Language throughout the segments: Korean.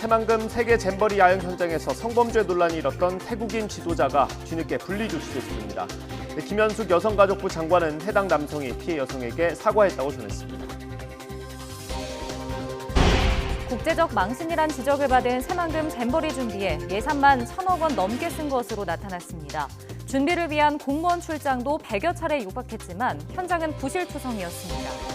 새만금 세계 잼버리 야영 현장에서 성범죄 논란이 일었던 태국인 지도자가 뒤늦게 분리조치됐습니다. 김현숙 여성가족부 장관은 해당 남성이 피해 여성에게 사과했다고 전했습니다. 국제적 망신이란 지적을 받은 새만금 잼버리 준비에 예산만 1,000억 원 넘게 쓴 것으로 나타났습니다. 준비를 위한 공무원 출장도 100여 차례 육박했지만 현장은 부실투성이었습니다.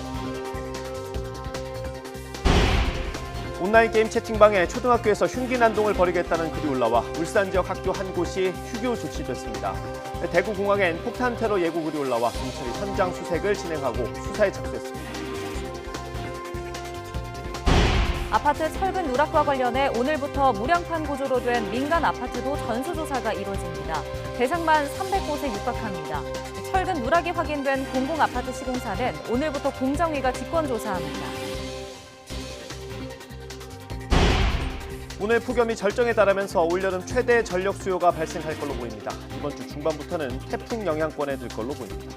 온라인 게임 채팅방에 초등학교에서 흉기난동을 벌이겠다는 글이 올라와 울산 지역 학교 한 곳이 휴교 조치됐습니다. 대구공항엔 폭탄 테러 예고 글이 올라와 경찰이 현장 수색을 진행하고 수사에 착수했습니다. 아파트 철근 누락과 관련해 오늘부터 무량판 구조로 된 민간 아파트도 전수조사가 이루어집니다. 대상만 300곳에 육박합니다. 철근 누락이 확인된 공공아파트 시공사는 오늘부터 공정위가 직권조사합니다. 오늘 폭염이 절정에 달하면서 올여름 최대 전력 수요가 발생할 걸로 보입니다. 이번 주 중반부터는 태풍 영향권에 들 걸로 보입니다.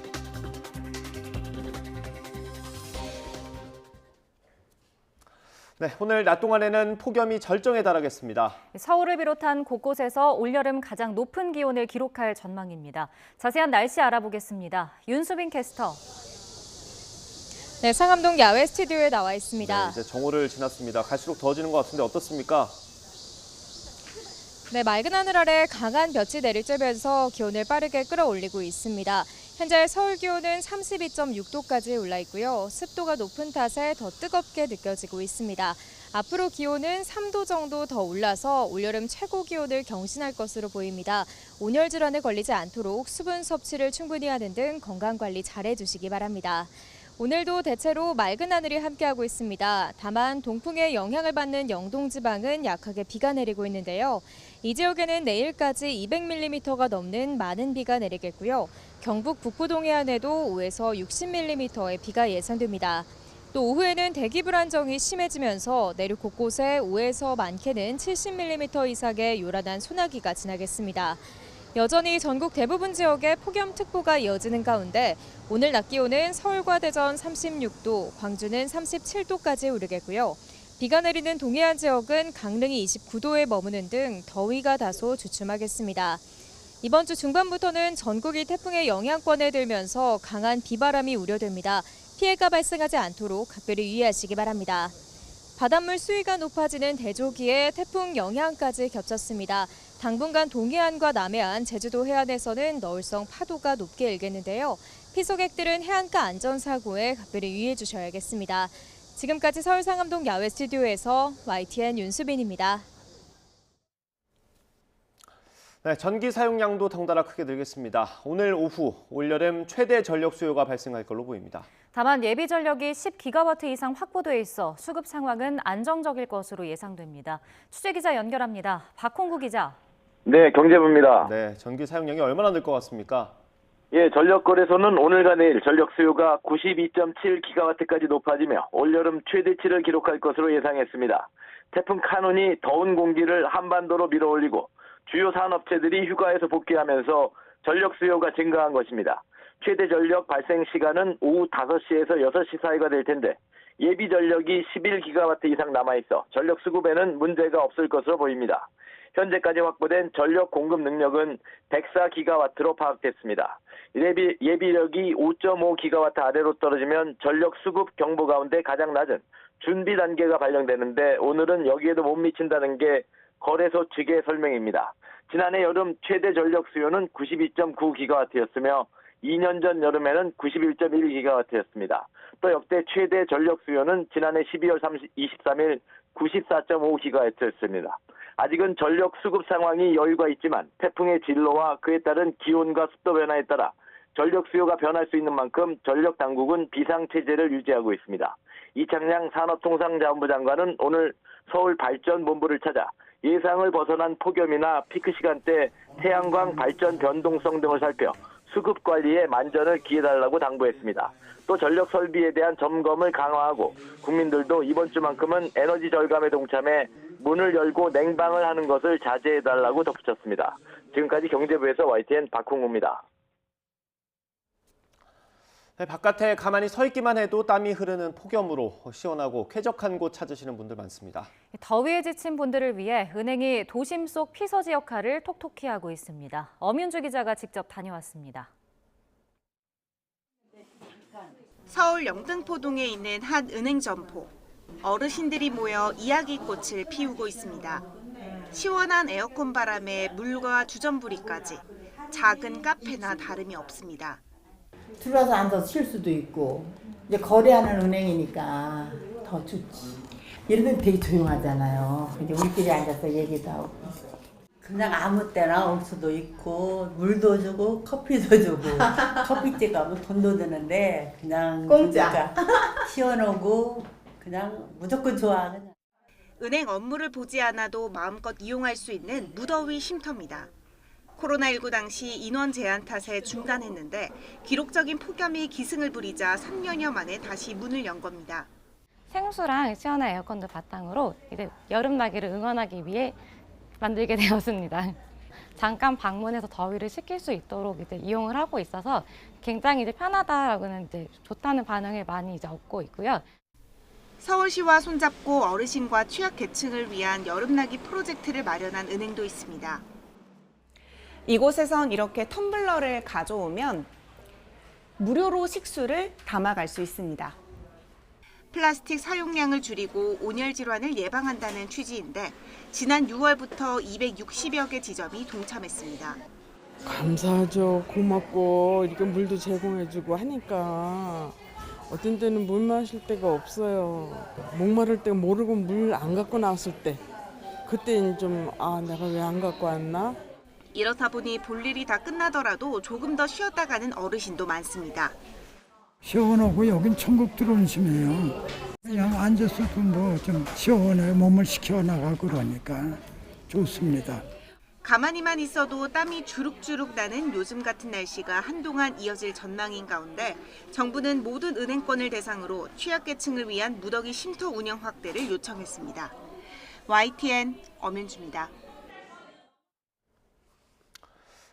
네, 오늘 낮 동안에는 폭염이 절정에 달하겠습니다. 서울을 비롯한 곳곳에서 올여름 가장 높은 기온을 기록할 전망입니다. 자세한 날씨 알아보겠습니다. 윤수빈 캐스터. 네, 상암동 야외 스튜디오에 나와 있습니다. 네, 이제 정오를 지났습니다. 갈수록 더워지는 것 같은데 어떻습니까? 네, 맑은 하늘 아래 강한 볕이 내리쬐면서 기온을 빠르게 끌어올리고 있습니다. 현재 서울 기온은 32.6도까지 올라 있고요. 습도가 높은 탓에 더 뜨겁게 느껴지고 있습니다. 앞으로 기온은 3도 정도 더 올라서 올여름 최고 기온을 경신할 것으로 보입니다. 온열 질환에 걸리지 않도록 수분 섭취를 충분히 하는 등 건강관리 잘해주시기 바랍니다. 오늘도 대체로 맑은 하늘이 함께하고 있습니다. 다만 동풍의 영향을 받는 영동지방은 약하게 비가 내리고 있는데요. 이 지역에는 내일까지 200mm가 넘는 많은 비가 내리겠고요. 경북 북부 동해안에도 5에서 60mm의 비가 예상됩니다. 또 오후에는 대기 불안정이 심해지면서 내륙 곳곳에 5에서 많게는 70mm 이상의 요란한 소나기가 지나겠습니다. 여전히 전국 대부분 지역에 폭염특보가 이어지는 가운데 오늘 낮 기온은 서울과 대전 36도, 광주는 37도까지 오르겠고요. 비가 내리는 동해안 지역은 강릉이 29도에 머무는 등 더위가 다소 주춤하겠습니다. 이번 주 중반부터는 전국이 태풍의 영향권에 들면서 강한 비바람이 우려됩니다. 피해가 발생하지 않도록 각별히 유의하시기 바랍니다. 바닷물 수위가 높아지는 대조기에 태풍 영향까지 겹쳤습니다. 당분간 동해안과 남해안, 제주도 해안에서는 너울성 파도가 높게 일겠는데요. 피서객들은 해안가 안전사고에 각별히 유의해 주셔야겠습니다. 지금까지 서울 상암동 야외 스튜디오에서 YTN 윤수빈입니다. 네, 전기 사용량도 덩달아 크게 늘겠습니다. 오늘 오후 올여름 최대 전력 수요가 발생할 걸로 보입니다. 다만 예비 전력이 10기가와트 이상 확보돼 있어 수급 상황은 안정적일 것으로 예상됩니다. 취재기자 연결합니다. 박홍구 기자. 네, 경제부입니다. 네, 전기 사용량이 얼마나 늘 것 같습니까? 예, 전력거래소는 오늘과 내일 전력 수요가 92.7기가와트까지 높아지며 올여름 최대치를 기록할 것으로 예상했습니다. 태풍 카눈이 더운 공기를 한반도로 밀어올리고 주요 산업체들이 휴가에서 복귀하면서 전력 수요가 증가한 것입니다. 최대 전력 발생 시간은 오후 5시에서 6시 사이가 될 텐데 예비 전력이 11기가와트 이상 남아있어 전력 수급에는 문제가 없을 것으로 보입니다. 현재까지 확보된 전력 공급 능력은 104기가와트로 파악됐습니다. 예비력이 5.5기가와트 아래로 떨어지면 전력 수급 경보 가운데 가장 낮은 준비 단계가 발령되는데 오늘은 여기에도 못 미친다는 게 거래소 측의 설명입니다. 지난해 여름 최대 전력 수요는 92.9기가와트였으며 2년 전 여름에는 91.1기가와트였습니다. 또 역대 최대 전력 수요는 지난해 12월 23일 94.5기가와트였습니다. 아직은 전력 수급 상황이 여유가 있지만 태풍의 진로와 그에 따른 기온과 습도 변화에 따라 전력 수요가 변할 수 있는 만큼 전력 당국은 비상체제를 유지하고 있습니다. 이창양 산업통상자원부 장관은 오늘 서울 발전본부를 찾아 예상을 벗어난 폭염이나 피크 시간대 태양광 발전 변동성 등을 살펴 수급 관리에 만전을 기해달라고 당부했습니다. 또 전력 설비에 대한 점검을 강화하고 국민들도 이번 주만큼은 에너지 절감에 동참해 문을 열고 냉방을 하는 것을 자제해달라고 덧붙였습니다. 지금까지 경제부에서 YTN 박홍우입니다. 바깥에 가만히 서 있기만 해도 땀이 흐르는 폭염으로 시원하고 쾌적한 곳 찾으시는 분들 많습니다. 더위에 지친 분들을 위해 은행이 도심 속 피서지 역할을 톡톡히 하고 있습니다. 엄윤주 기자가 직접 다녀왔습니다. 서울 영등포동에 있는 한 은행 점포. 어르신들이 모여 이야기꽃을 피우고 있습니다. 시원한 에어컨 바람에 물과 주전부리까지 작은 카페나 다름이 없습니다. 들어와서 앉아서 쉴 수도 있고 이제 거래하는 은행이니까 더 좋지. 이런 데는 되게 조용하잖아요. 이제 우리끼리 앉아서 얘기도 하고. 그냥 아무 때나 올 수도 있고 물도 주고 커피도 주고 커피집 가면 돈도 드는데 그냥 공짜. 시원하고 그냥 무조건 좋아. 그냥. 은행 업무를 보지 않아도 마음껏 이용할 수 있는 무더위 쉼터입니다. 코로나19 당시 인원 제한 탓에 중단했는데 기록적인 폭염이 기승을 부리자 3년여 만에 다시 문을 연 겁니다. 생수랑 시원한 에어컨도 바탕으로 이제 여름 나기를 응원하기 위해 만들게 되었습니다. 잠깐 방문해서 더위를 식힐 수 있도록 이제 이용을 하고 있어서 굉장히 이제 편하다라고는 이제 좋다는 반응을 많이 이제 얻고 있고요. 서울시와 손잡고 어르신과 취약계층을 위한 여름나기 프로젝트를 마련한 은행도 있습니다. 이곳에선 이렇게 텀블러를 가져오면 무료로 식수를 담아갈 수 있습니다. 플라스틱 사용량을 줄이고 온열 질환을 예방한다는 취지인데 지난 6월부터 260여 개 지점이 동참했습니다. 감사하죠. 고맙고 이렇게 물도 제공해주고 하니까 어떤 때는 물 마실 데가 없어요. 목마를 때 모르고 물 안 갖고 나왔을 때 그때는 좀 내가 왜 안 갖고 왔나? 이렇다 보니 볼일이 다 끝나더라도 조금 더 쉬었다 가는 어르신도 많습니다. 시원하고 여긴 천국 들어온 심이에요. 그냥 앉았어도 뭐 좀 시원해 몸을 식혀나가 그러니까 좋습니다. 가만히만 있어도 땀이 주룩주룩 나는 요즘 같은 날씨가 한동안 이어질 전망인 가운데 정부는 모든 은행권을 대상으로 취약계층을 위한 무더기 쉼터 운영 확대를 요청했습니다. YTN 엄윤주입니다.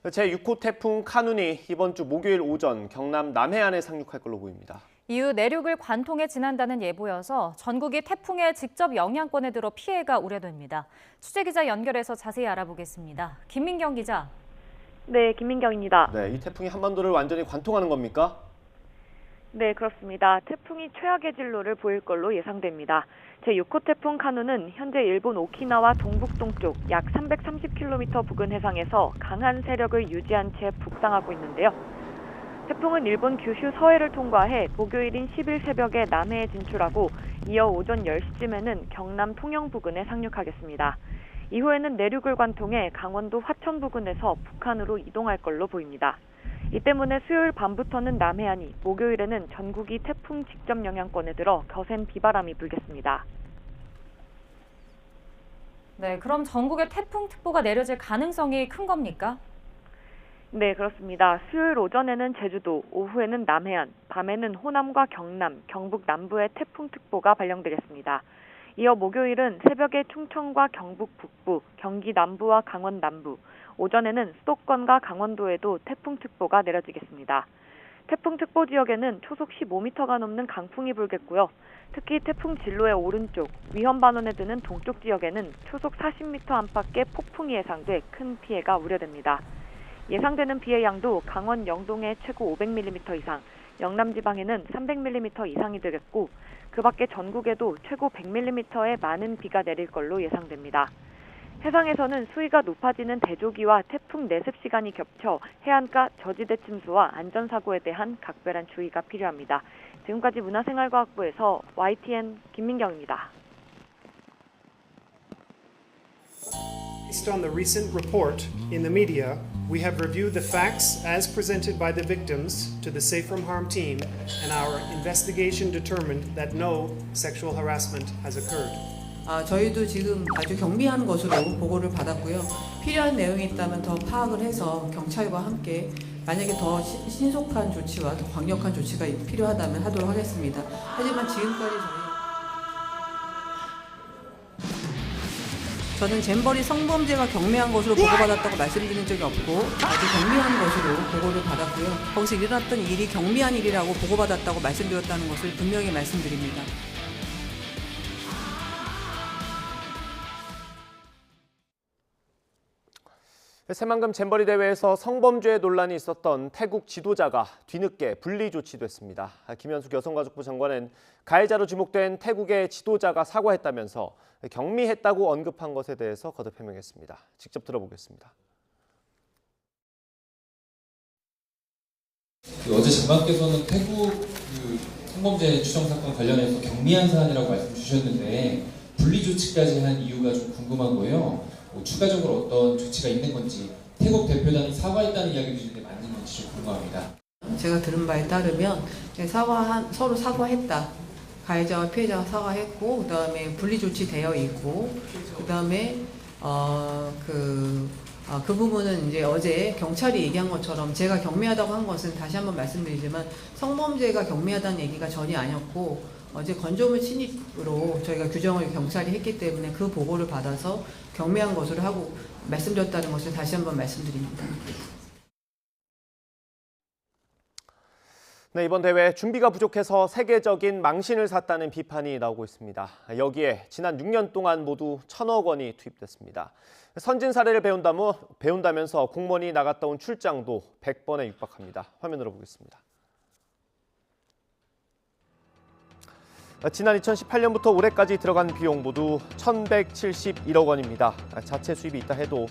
제6호 태풍 카눈이 이번 주 목요일 오전 경남 남해안에 상륙할 걸로 보입니다. 이후 내륙을 관통해 지난다는 예보여서 전국이 태풍의 직접 영향권에 들어 피해가 우려됩니다. 취재기자 연결해서 자세히 알아보겠습니다. 김민경 기자. 네, 김민경입니다. 네, 이 태풍이 한반도를 완전히 관통하는 겁니까? 네, 그렇습니다. 태풍이 최악의 진로를 보일 걸로 예상됩니다. 제6호 태풍 카눈은 현재 일본 오키나와 동북동쪽 약 330km 부근 해상에서 강한 세력을 유지한 채 북상하고 있는데요. 태풍은 일본 규슈 서해를 통과해 목요일인 10일 새벽에 남해에 진출하고 이어 오전 10시쯤에는 경남 통영 부근에 상륙하겠습니다. 이후에는 내륙을 관통해 강원도 화천 부근에서 북한으로 이동할 걸로 보입니다. 이 때문에 수요일 밤부터는 남해안이, 목요일에는 전국이 태풍 직접 영향권에 들어 거센 비바람이 불겠습니다. 네, 그럼 전국에 태풍특보가 내려질 가능성이 큰 겁니까? 네, 그렇습니다. 수요일 오전에는 제주도, 오후에는 남해안, 밤에는 호남과 경남, 경북 남부에 태풍특보가 발령되겠습니다. 이어 목요일은 새벽에 충청과 경북 북부, 경기 남부와 강원 남부, 오전에는 수도권과 강원도에도 태풍특보가 내려지겠습니다. 태풍특보 지역에는 초속 15m가 넘는 강풍이 불겠고요. 특히 태풍 진로의 오른쪽, 위험반원에 드는 동쪽 지역에는 초속 40m 안팎의 폭풍이 예상돼 큰 피해가 우려됩니다. 예상되는 비의 양도 강원 영동에 최고 500mm 이상, 영남 지방에는 300mm 이상이 되겠고 그 밖에 전국에도 최고 100mm의 많은 비가 내릴 걸로 예상됩니다. 해상에서는 수위가 높아지는 대조기와 태풍 내습 시간이 겹쳐 해안가 저지대 침수와 안전사고에 대한 각별한 주의가 필요합니다. 지금까지 문화생활과학부에서 YTN 김민경입니다. Based on the recent report in the media, we have reviewed the facts as presented by the victims to the Safe from Harm team, and our investigation determined that no sexual harassment has occurred. 저희도 지금 아주 경미한 것으로 보고를 받았고요. 필요한 내용이 있다면 더 파악을 해서 경찰과 함께 만약에 더 신속한 조치와 더 강력한 조치가 필요하다면 하도록 하겠습니다. 하지만 지금까지 저희 저는 잼버리 성범죄가 경미한 것으로 보고받았다고 말씀드린 적이 없고 아주 경미한 것으로 보고를 받았고요. 거기서 일어났던 일이 경미한 일이라고 보고받았다고 말씀드렸다는 것을 분명히 말씀드립니다. 새만금 잼버리 대회에서 성범죄 논란이 있었던 태국 지도자가 뒤늦게 분리 조치됐습니다. 김현숙 여성가족부 장관은 가해자로 지목된 태국의 지도자가 사과했다면서 경미했다고 언급한 것에 대해서 거듭 해명했습니다. 직접 들어보겠습니다. 어제 장관께서는 태국 성범죄 추정 사건 관련해서 경미한 사안이라고 말씀 주셨는데 분리 조치까지 한 이유가 좀 궁금한 거예요. 추가적으로 어떤 조치가 있는 건지, 태국 대표단이 사과했다는 이야기도 있는데 맞는 건지 좀 궁금합니다. 제가 들은 바에 따르면 서로 사과했다. 가해자와 피해자가 사과했고, 그 다음에 분리 조치되어 있고, 그 다음에 그 부분은 이제 어제 경찰이 얘기한 것처럼 제가 경미하다고 한 것은 다시 한번 말씀드리지만 성범죄가 경미하다는 얘기가 전혀 아니었고, 어제 건조물 침입으로 저희가 규정을 경찰이 했기 때문에 그 보고를 받아서 경미한 것으로 하고 말씀드렸다는 것을 다시 한번 말씀드립니다. 네, 이번 대회 준비가 부족해서 세계적인 망신을 샀다는 비판이 나오고 있습니다. 여기에 지난 6년 동안 모두 1,000억 원이 투입됐습니다. 선진 사례를 배운다면서 공무원이 나갔다 온 출장도 100번에 육박합니다. 화면으로 보겠습니다. 지난 2018년부터 올해까지 들어간 비용 모두 1,171억 원입니다. 자체 수입이 있다 해도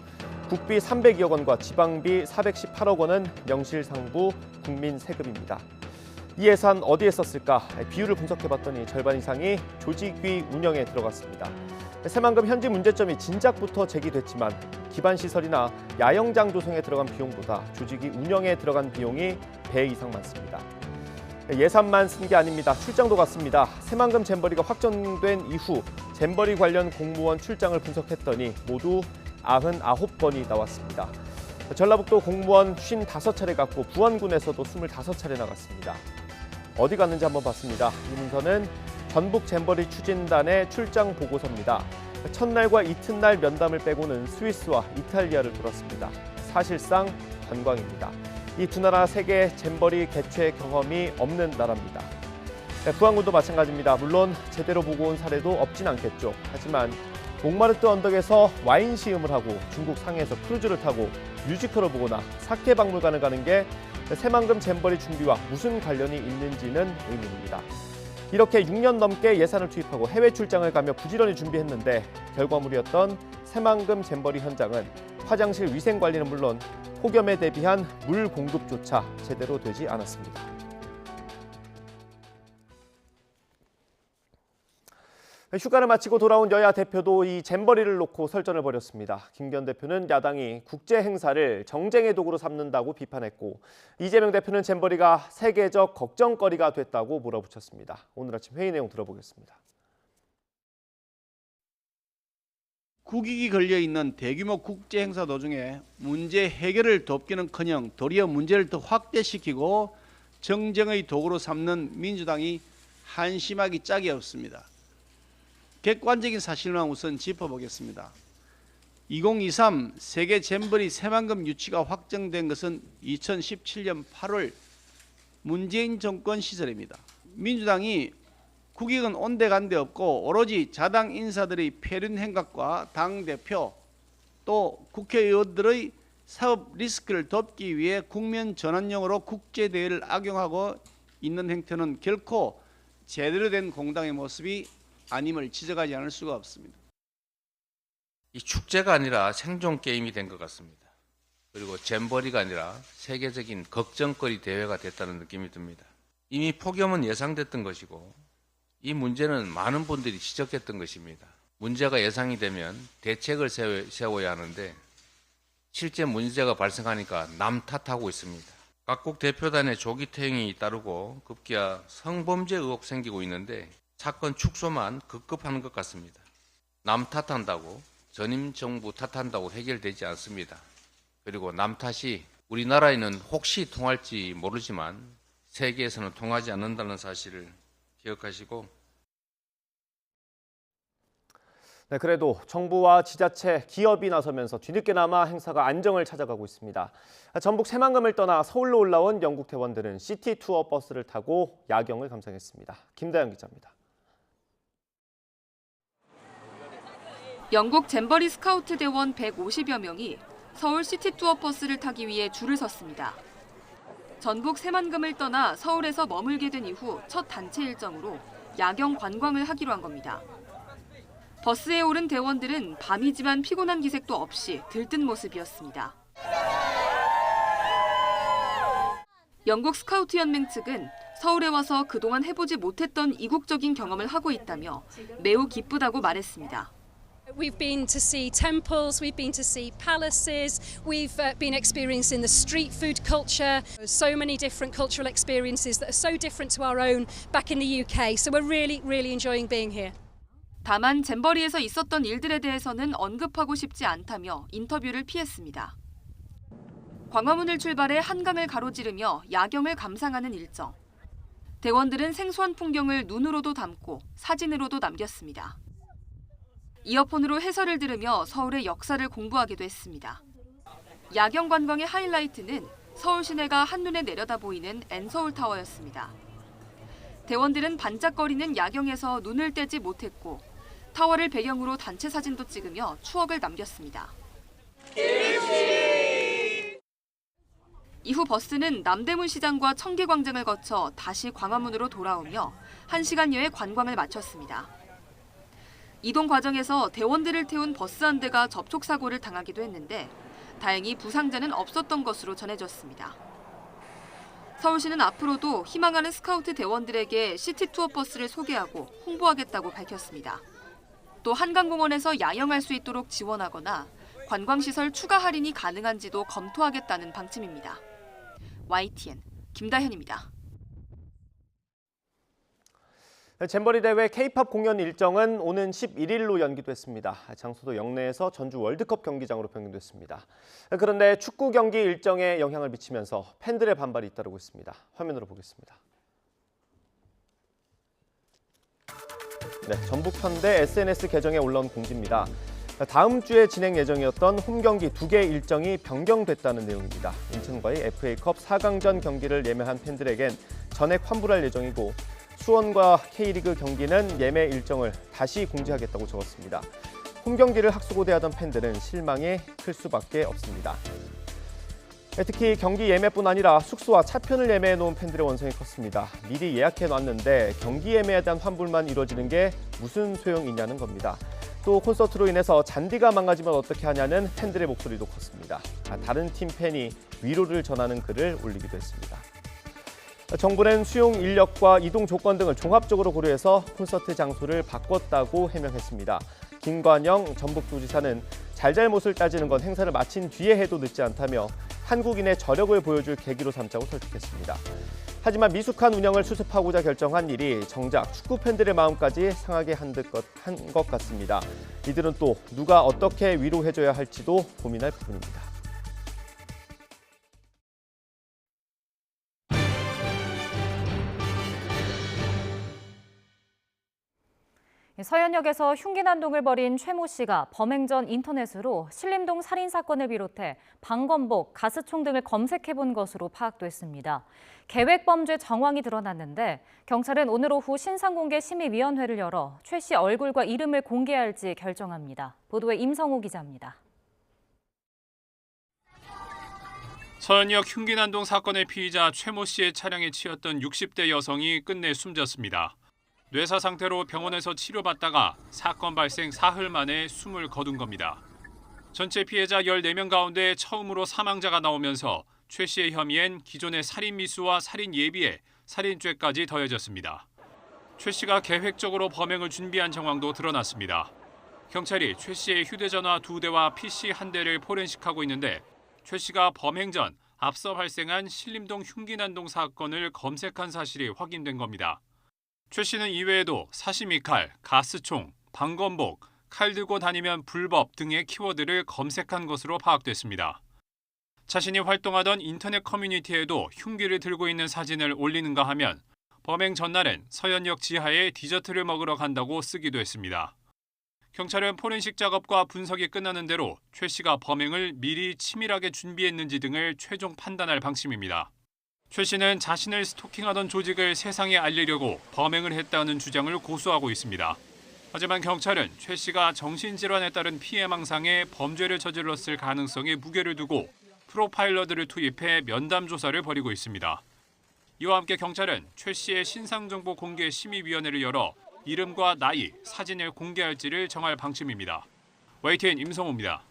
국비 302억 원과 지방비 418억 원은 명실상부 국민 세금입니다. 이 예산 어디에 썼을까? 비율을 분석해봤더니 절반 이상이 조직위 운영에 들어갔습니다. 새만금 현지 문제점이 진작부터 제기됐지만 기반시설이나 야영장 조성에 들어간 비용보다 조직위 운영에 들어간 비용이 배 이상 많습니다. 예산만 쓴 게 아닙니다. 출장도 갔습니다. 새만금 잼버리가 확정된 이후 잼버리 관련 공무원 출장을 분석했더니 모두 99건이 나왔습니다. 전라북도 공무원 55차례 갔고 부안군에서도 25차례 나갔습니다. 어디 갔는지 한번 봤습니다. 이 문서는 전북 잼버리 추진단의 출장 보고서입니다. 첫날과 이튿날 면담을 빼고는 스위스와 이탈리아를 돌았습니다. 사실상 관광입니다. 이 두 나라 세계 잼버리 개최 경험이 없는 나라입니다. 부안군도 마찬가지입니다. 물론 제대로 보고 온 사례도 없진 않겠죠. 하지만 몽마르트 언덕에서 와인 시음을 하고 중국 상해에서 크루즈를 타고 뮤지컬을 보거나 사케 박물관을 가는 게 새만금 잼버리 준비와 무슨 관련이 있는지는 의문입니다. 이렇게 6년 넘게 예산을 투입하고 해외 출장을 가며 부지런히 준비했는데 결과물이었던 새만금 잼버리 현장은 화장실 위생 관리는 물론 폭염에 대비한 물 공급조차 제대로 되지 않았습니다. 휴가를 마치고 돌아온 여야 대표도 이 잼버리를 놓고 설전을 벌였습니다. 김기현 대표는 야당이 국제 행사를 정쟁의 도구로 삼는다고 비판했고 이재명 대표는 잼버리가 세계적 걱정거리가 됐다고 몰아붙였습니다. 오늘 아침 회의 내용 들어보겠습니다. 국익이 걸려있는 대규모 국제 행사 도중에 문제 해결을 돕기는커녕 도리어 문제를 더 확대시키고 정쟁의 도구로 삼는 민주당이 한심하기 짝이 없습니다. 객관적인 사실만 우선 짚어보겠습니다. 2023 세계 잼버리 새만금 유치가 확정된 것은 2017년 8월 문재인 정권 시절입니다. 민주당이 국익은 온데간데 없고 오로지 자당 인사들의 폐륜 행각과 당대표 또 국회의원들의 사업 리스크를 덮기 위해 국면 전환용으로 국제대회를 악용하고 있는 행태는 결코 제대로 된 공당의 모습이 아님을 지적하지 않을 수가 없습니다. 이 축제가 아니라 생존 게임이 된 것 같습니다. 그리고 잼버리가 아니라 세계적인 걱정거리 대회가 됐다는 느낌이 듭니다. 이미 폭염은 예상됐던 것이고 이 문제는 많은 분들이 지적했던 것입니다. 문제가 예상이 되면 대책을 세워야 하는데 실제 문제가 발생하니까 남 탓하고 있습니다. 각국 대표단의 조기 퇴행이 따르고 급기야 성범죄 의혹 생기고 있는데 사건 축소만 급급한 것 같습니다. 남 탓한다고 전임 정부 탓한다고 해결되지 않습니다. 그리고 남 탓이 우리나라에는 혹시 통할지 모르지만 세계에서는 통하지 않는다는 사실을 기억하시고 네, 그래도 정부와 지자체, 기업이 나서면서 뒤늦게나마 행사가 안정을 찾아가고 있습니다. 전북 새만금을 떠나 서울로 올라온 영국 대원들은 시티 투어 버스를 타고 야경을 감상했습니다. 김다영 기자입니다. 영국 잼버리 스카우트 대원 150여 명이 서울 시티 투어 버스를 타기 위해 줄을 섰습니다. 전북 새만금을 떠나 서울에서 머물게 된 이후 첫 단체 일정으로 야경 관광을 하기로 한 겁니다. 버스에 오른 대원들은 밤이지만 피곤한 기색도 없이 들뜬 모습이었습니다. 영국 스카우트 연맹 측은 서울에 와서 그동안 해보지 못했던 이국적인 경험을 하고 있다며 매우 기쁘다고 말했습니다. We've been to see temples, we've been to see palaces, we've been experiencing the street food culture, so many different cultural experiences that are so different to our own back in the UK. So we're really enjoying being here. 다만 잼버리에서 있었던 일들에 대해서는 언급하고 싶지 않다며 인터뷰를 피했습니다. 광화문을 출발해 한강을 가로지르며 야경을 감상하는 일정. 대원들은 생소한 풍경을 눈으로도 담고 사진으로도 남겼습니다. 이어폰으로 해설을 들으며 서울의 역사를 공부하기도 했습니다. 야경 관광의 하이라이트는 서울 시내가 한눈에 내려다 보이는 엔서울타워였습니다. 대원들은 반짝거리는 야경에서 눈을 떼지 못했고 타워를 배경으로 단체 사진도 찍으며 추억을 남겼습니다. 이후 버스는 남대문 시장과 청계광장을 거쳐 다시 광화문으로 돌아오며 1시간여의 관광을 마쳤습니다. 이동 과정에서 대원들을 태운 버스 한 대가 접촉사고를 당하기도 했는데 다행히 부상자는 없었던 것으로 전해졌습니다. 서울시는 앞으로도 희망하는 스카우트 대원들에게 시티 투어 버스를 소개하고 홍보하겠다고 밝혔습니다. 또 한강공원에서 야영할 수 있도록 지원하거나 관광시설 추가 할인이 가능한지도 검토하겠다는 방침입니다. YTN 김다현입니다. 잼버리 대회 K-팝 공연 일정은 오는 11일로 연기됐습니다. 장소도 영내에서 전주 월드컵 경기장으로 변경됐습니다. 그런데 축구 경기 일정에 영향을 미치면서 팬들의 반발이 잇따르고 있습니다. 화면으로 보겠습니다. 네, 전북현대 SNS 계정에 올라온 공지입니다. 다음 주에 진행 예정이었던 홈 경기 2개 일정이 변경됐다는 내용입니다. 인천과의 FA컵 4강전 경기를 예매한 팬들에겐 전액 환불할 예정이고 수원과 K리그 경기는 예매 일정을 다시 공지하겠다고 적었습니다. 홈 경기를 학수고대하던 팬들은 실망이 클 수밖에 없습니다. 특히 경기 예매뿐 아니라 숙소와 차편을 예매해 놓은 팬들의 원성이 컸습니다. 미리 예약해 놨는데 경기 예매에 대한 환불만 이루어지는 게 무슨 소용이냐는 겁니다. 또 콘서트로 인해서 잔디가 망가지면 어떻게 하냐는 팬들의 목소리도 컸습니다. 다른 팀 팬이 위로를 전하는 글을 올리기도 했습니다. 정부는 수용 인력과 이동 조건 등을 종합적으로 고려해서 콘서트 장소를 바꿨다고 해명했습니다. 김관영 전북도지사는 잘잘못을 따지는 건 행사를 마친 뒤에 해도 늦지 않다며 한국인의 저력을 보여줄 계기로 삼자고 설득했습니다. 하지만 미숙한 운영을 수습하고자 결정한 일이 정작 축구 팬들의 마음까지 상하게 한 것 같습니다. 이들은 또 누가 어떻게 위로해줘야 할지도 고민할 부분입니다. 서현역에서 흉기난동을 벌인 최모 씨가 범행 전 인터넷으로 신림동 살인 사건을 비롯해 방검복, 가스총 등을 검색해본 것으로 파악됐습니다. 계획 범죄 정황이 드러났는데 경찰은 오늘 오후 신상공개 심의위원회를 열어 최 씨 얼굴과 이름을 공개할지 결정합니다. 보도에 임성호 기자입니다. 서현역 흉기난동 사건의 피의자 최모 씨의 차량에 치였던 60대 여성이 끝내 숨졌습니다. 뇌사 상태로 병원에서 치료받다가 사건 발생 사흘 만에 숨을 거둔 겁니다. 전체 피해자 14명 가운데 처음으로 사망자가 나오면서 최 씨의 혐의엔 기존의 살인 미수와 살인 예비에 살인죄까지 더해졌습니다. 최 씨가 계획적으로 범행을 준비한 정황도 드러났습니다. 경찰이 최 씨의 휴대전화 2대와 PC 1대를 포렌식하고 있는데 최 씨가 범행 전 앞서 발생한 신림동 흉기난동 사건을 검색한 사실이 확인된 겁니다. 최 씨는 이외에도 사시미칼, 가스총, 방검복, 칼 들고 다니면 불법 등의 키워드를 검색한 것으로 파악됐습니다. 자신이 활동하던 인터넷 커뮤니티에도 흉기를 들고 있는 사진을 올리는가 하면 범행 전날엔 서현역 지하에 디저트를 먹으러 간다고 쓰기도 했습니다. 경찰은 포렌식 작업과 분석이 끝나는 대로 최 씨가 범행을 미리 치밀하게 준비했는지 등을 최종 판단할 방침입니다. 최 씨는 자신을 스토킹하던 조직을 세상에 알리려고 범행을 했다는 주장을 고수하고 있습니다. 하지만 경찰은 최 씨가 정신질환에 따른 피해망상에 범죄를 저질렀을 가능성에 무게를 두고 프로파일러들을 투입해 면담 조사를 벌이고 있습니다. 이와 함께 경찰은 최 씨의 신상정보 공개 심의위원회를 열어 이름과 나이, 사진을 공개할지를 정할 방침입니다. YTN 임성호입니다.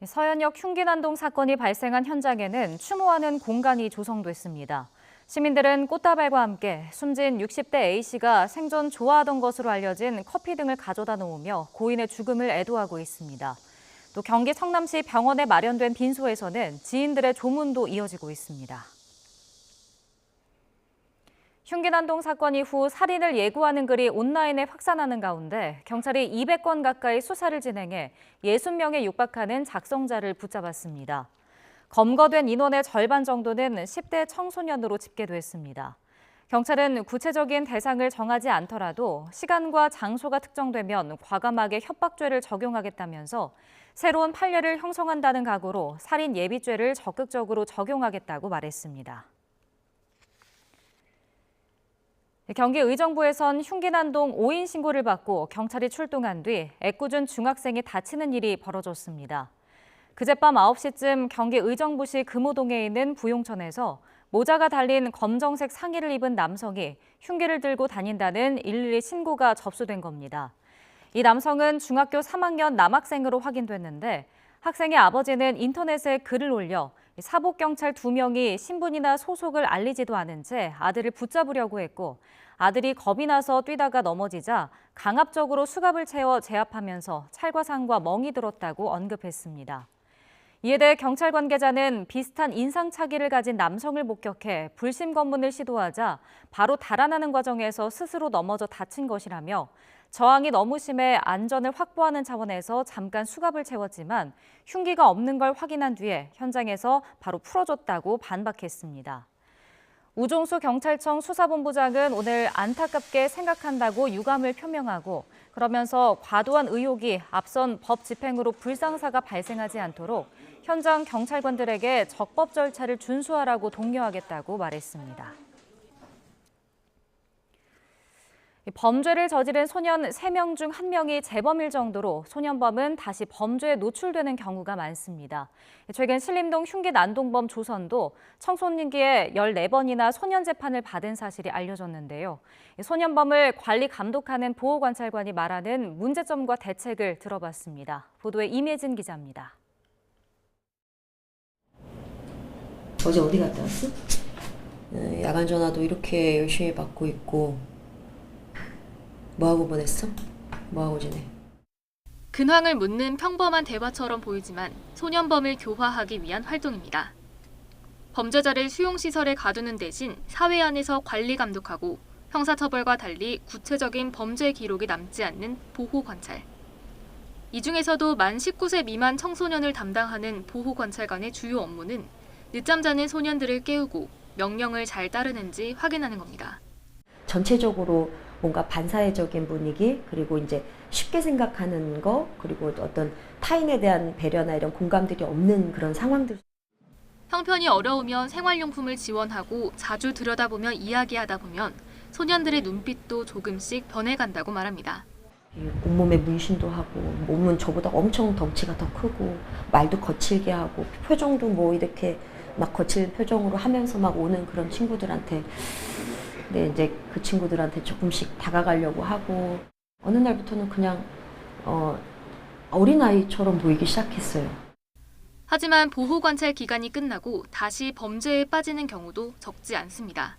서현역 흉기난동 사건이 발생한 현장에는 추모하는 공간이 조성됐습니다. 시민들은 꽃다발과 함께 숨진 60대 A씨가 생전 좋아하던 것으로 알려진 커피 등을 가져다 놓으며 고인의 죽음을 애도하고 있습니다. 또 경기 성남시 병원에 마련된 빈소에서는 지인들의 조문도 이어지고 있습니다. 흉기난동 사건 이후 살인을 예고하는 글이 온라인에 확산하는 가운데 경찰이 200건 가까이 수사를 진행해 60명에 육박하는 작성자를 붙잡았습니다. 검거된 인원의 절반 정도는 10대 청소년으로 집계됐습니다. 경찰은 구체적인 대상을 정하지 않더라도 시간과 장소가 특정되면 과감하게 협박죄를 적용하겠다면서 새로운 판례를 형성한다는 각오로 살인 예비죄를 적극적으로 적용하겠다고 말했습니다. 경기 의정부에선 흉기난동 5인 신고를 받고 경찰이 출동한 뒤 애꿎은 중학생이 다치는 일이 벌어졌습니다. 그젯밤 9시쯤 경기 의정부시 금호동에 있는 부용천에서 모자가 달린 검정색 상의를 입은 남성이 흉기를 들고 다닌다는 112 신고가 접수된 겁니다. 이 남성은 중학교 3학년 남학생으로 확인됐는데 학생의 아버지는 인터넷에 글을 올려 사복경찰 2명이 신분이나 소속을 알리지도 않은 채 아들을 붙잡으려고 했고 아들이 겁이 나서 뛰다가 넘어지자 강압적으로 수갑을 채워 제압하면서 찰과상과 멍이 들었다고 언급했습니다. 이에 대해 경찰 관계자는 비슷한 인상착의를 가진 남성을 목격해 불심 검문을 시도하자 바로 달아나는 과정에서 스스로 넘어져 다친 것이라며 저항이 너무 심해 안전을 확보하는 차원에서 잠깐 수갑을 채웠지만 흉기가 없는 걸 확인한 뒤에 현장에서 바로 풀어줬다고 반박했습니다. 우종수 경찰청 수사본부장은 오늘 안타깝게 생각한다고 유감을 표명하고 그러면서 과도한 의혹이 앞선 법 집행으로 불상사가 발생하지 않도록 현장 경찰관들에게 적법 절차를 준수하라고 독려하겠다고 말했습니다. 범죄를 저지른 소년 3명 중 1명이 재범일 정도로 소년범은 다시 범죄에 노출되는 경우가 많습니다. 최근 신림동 흉기난동범 조선도 청소년기에 14번이나 소년 재판을 받은 사실이 알려졌는데요. 소년범을 관리 감독하는 보호관찰관이 말하는 문제점과 대책을 들어봤습니다. 보도에 임혜진 기자입니다. 어제 어디 갔다 왔어? 야간 전화도 이렇게 열심히 받고 있고 뭐하고 보냈어? 뭐하고 지내? 근황을 묻는 평범한 대화처럼 보이지만 소년범을 교화하기 위한 활동입니다. 범죄자를 수용시설에 가두는 대신 사회 안에서 관리 감독하고 형사처벌과 달리 구체적인 범죄 기록이 남지 않는 보호관찰. 이 중에서도 만 19세 미만 청소년을 담당하는 보호관찰관의 주요 업무는 늦잠 자는 소년들을 깨우고 명령을 잘 따르는지 확인하는 겁니다. 전체적으로 뭔가 반사회적인 분위기, 그리고 이제 쉽게 생각하는 거, 그리고 어떤 타인에 대한 배려나 이런 공감들이 없는 그런 상황들. 형편이 어려우면 생활용품을 지원하고 자주 들여다보며 이야기하다 보면 소년들의 눈빛도 조금씩 변해간다고 말합니다. 온몸에 문신도 하고 몸은 저보다 엄청 덩치가 더 크고 말도 거칠게 하고 표정도 뭐 이렇게 막 거칠 표정으로 하면서 막 오는 그런 친구들한테 근데 이제 그 친구들한테 조금씩 다가가려고 하고 어느 날부터는 그냥 어린아이처럼 보이기 시작했어요. 하지만 보호관찰 기간이 끝나고 다시 범죄에 빠지는 경우도 적지 않습니다.